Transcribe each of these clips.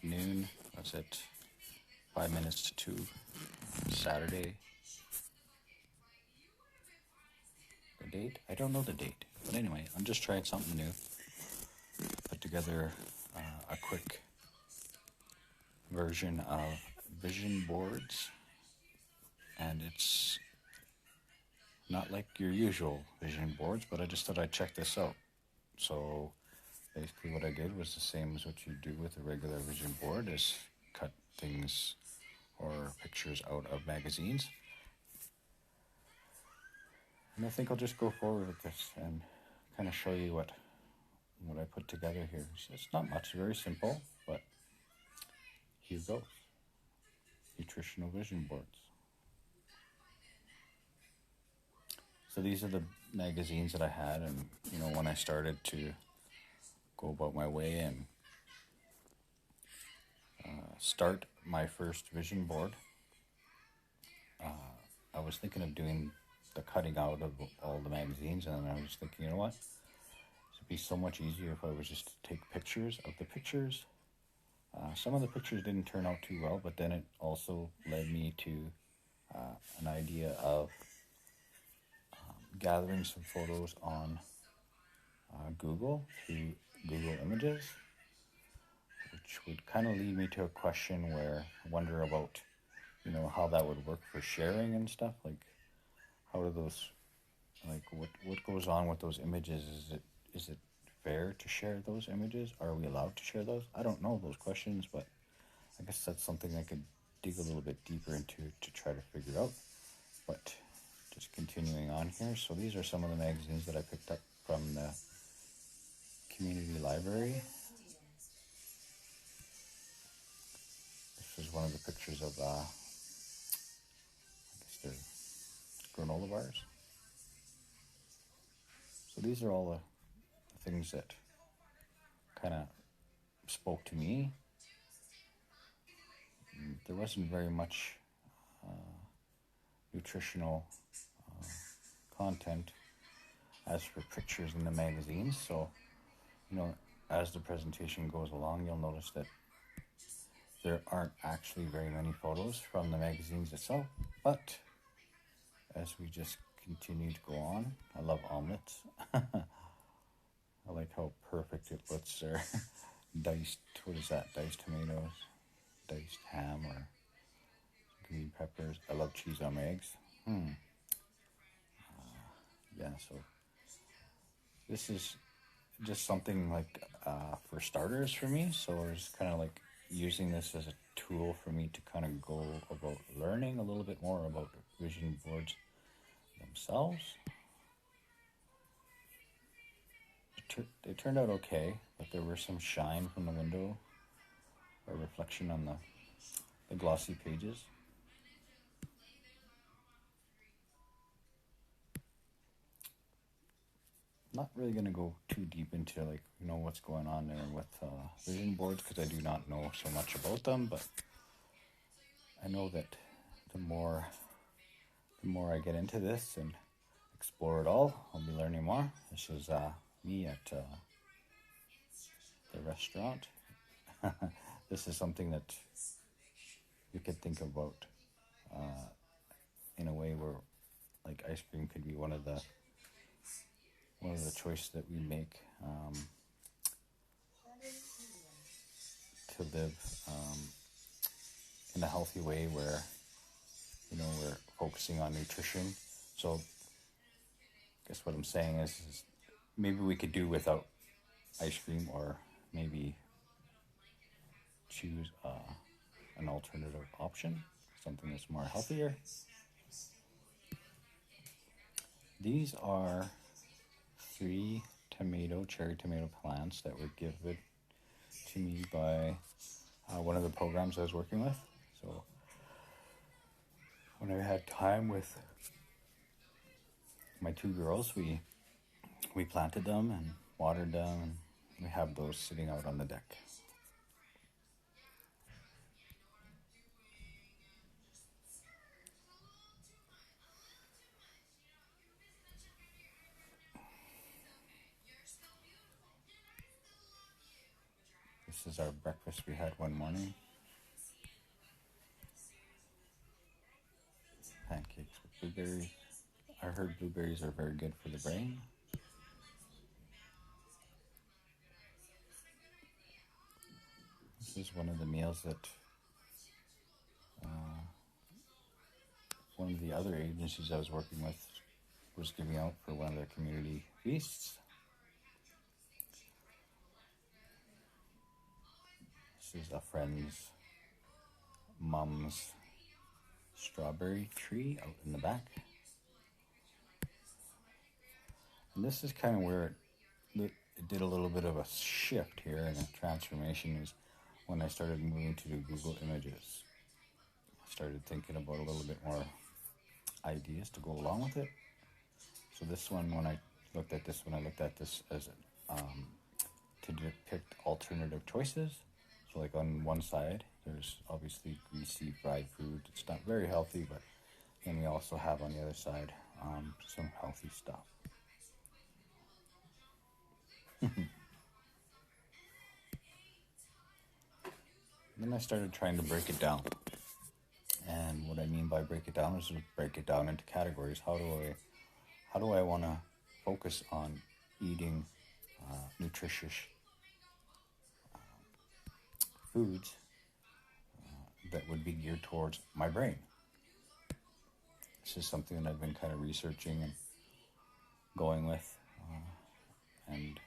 noon. That's it. 5 minutes to 2. Saturday. The date? I don't know the date. But anyway, I'm just trying something new. Put together a quick version of vision boards. And it's not like your usual vision boards, but I just thought I'd check this out. So basically what I did was the same as what you do with a regular vision board, is cut things or pictures out of magazines. And I think I'll just go forward with this and kind of show you what I put together here. So it's not much, very simple, but here goes. Nutritional vision boards. So these are the magazines that I had, and when I started to go about my way and start my first vision board, I was thinking of doing the cutting out of all the magazines, and then I was thinking, you know what? It'd be so much easier if I was just to take pictures of the pictures. Some of the pictures didn't turn out too well, but then it also led me to an idea of gathering some photos on Google through Google Images, which would kind of lead me to a question where I wonder about, how that would work for sharing and stuff. Like, how do those, like, what goes on with those images? Is it fair to share those images? Are we allowed to share those? I don't know those questions, but I guess that's something I could dig a little bit deeper into to try to figure out. But just continuing on here. So these are some of the magazines that I picked up from the community library. This is one of the pictures of, I guess they're granola bars. So these are all the things that kind of spoke to me. There wasn't very much nutritional content as for pictures in the magazines. So, as the presentation goes along, you'll notice that there aren't actually very many photos from the magazines itself. But as we just continue to go on, I love omelets. I like how perfect it looks there. Diced, what is that? Diced tomatoes, diced ham, or green peppers. I love cheese on my eggs. Yeah, so this is just something like for starters for me. So I was kind of like using this as a tool for me to kind of go about learning a little bit more about vision boards themselves. They turned out okay, but there was some shine from the window, or reflection on the glossy pages. Not really going to go too deep into what's going on there with vision boards, because I do not know so much about them, but I know that the more I get into this and explore it all, I'll be learning more. This is me at the restaurant. This is something that you could think about in a way where, like, ice cream could be one of the choices that we make to live in a healthy way, where we're focusing on nutrition. So I guess what I'm saying is maybe we could do without ice cream, or maybe choose an alternative option, something that's more healthier. These are 3 cherry tomato plants that were given to me by one of the programs I was working with. So when I had time with my 2 girls, we planted them and watered them, and we have those sitting out on the deck. This is our breakfast we had one morning. Pancakes with blueberries. I heard blueberries are very good for the brain. This is one of the meals that one of the other agencies I was working with was giving out for one of their community feasts. This is a friend's mom's strawberry tree out in the back. And this is kind of where it did a little bit of a shift here and a transformation is when I started moving to do Google Images. I started thinking about a little bit more ideas to go along with it. So this one, when I looked at this as to depict alternative choices. So like on one side, there's obviously greasy fried food. It's not very healthy, but then we also have on the other side some healthy stuff. Then I started trying to break it down. And what I mean by break it down is to break it down into categories. How do I want to focus on eating nutritious foods that would be geared towards my brain? This is something that I've been kind of researching and going with and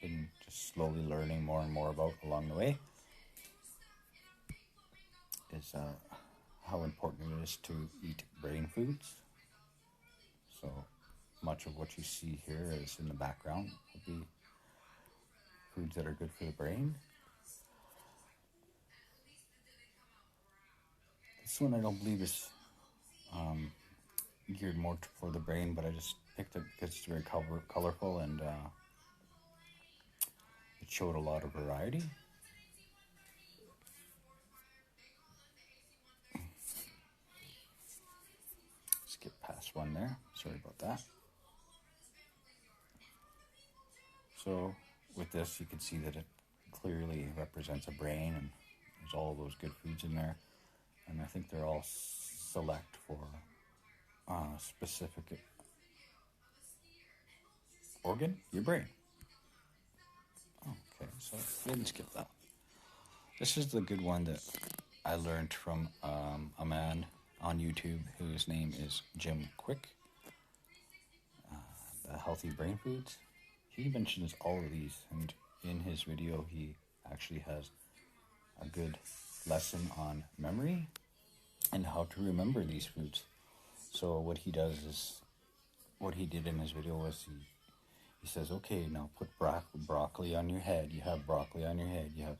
been just slowly learning more and more about along the way. Is how important it is to eat brain foods. So much of what you see here is in the background will be foods that are good for the brain. This one I don't believe is geared more for the brain, but I just picked it because it's very colorful and it showed a lot of variety. Skip past one there. Sorry about that. So with this, you can see that it clearly represents a brain, and there's all those good foods in there. And I think they're all select for specific organ, your brain. Okay, so didn't skip that. This is the good one that I learned from a man on YouTube whose name is Jim Quick. The Healthy Brain Foods. He mentions all of these, and in his video he actually has a good lesson on memory and how to remember these foods. So what he does is, what he did in his video was he says, okay, now put broccoli on your head. You have broccoli on your head. You have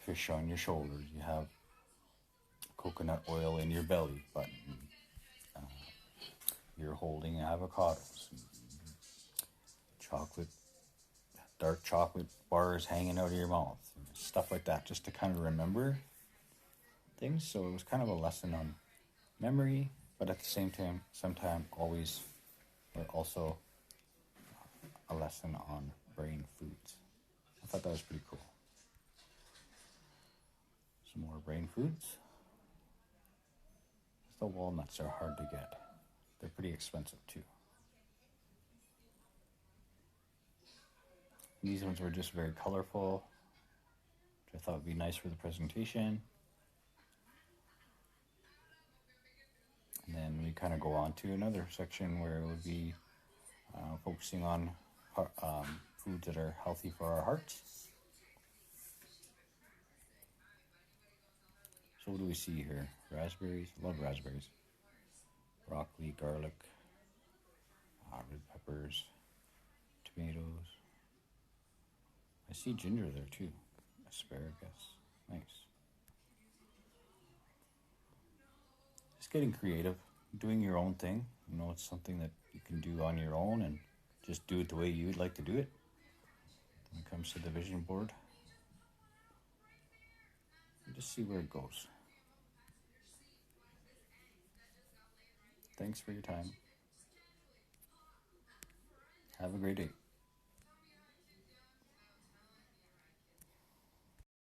fish on your shoulders. You have coconut oil in your belly button. You're holding avocados. Dark chocolate bars hanging out of your mouth. Stuff like that, just to kind of remember things. So it was kind of a lesson on memory, but at the same time, also a lesson on brain foods. I thought that was pretty cool. Some more brain foods. The walnuts are hard to get. They're pretty expensive too. These ones were just very colorful, which I thought would be nice for the presentation. And then we kind of go on to another section where it would be focusing on foods that are healthy for our hearts. So what do we see here? Raspberries. I love raspberries. Broccoli, garlic, red peppers, tomatoes. I see ginger there too. Asparagus. Nice. Just getting creative, doing your own thing. You know, it's something that you can do on your own and just do it the way you'd like to do it. When it comes to the vision board, and just see where it goes. Thanks for your time. Have a great day.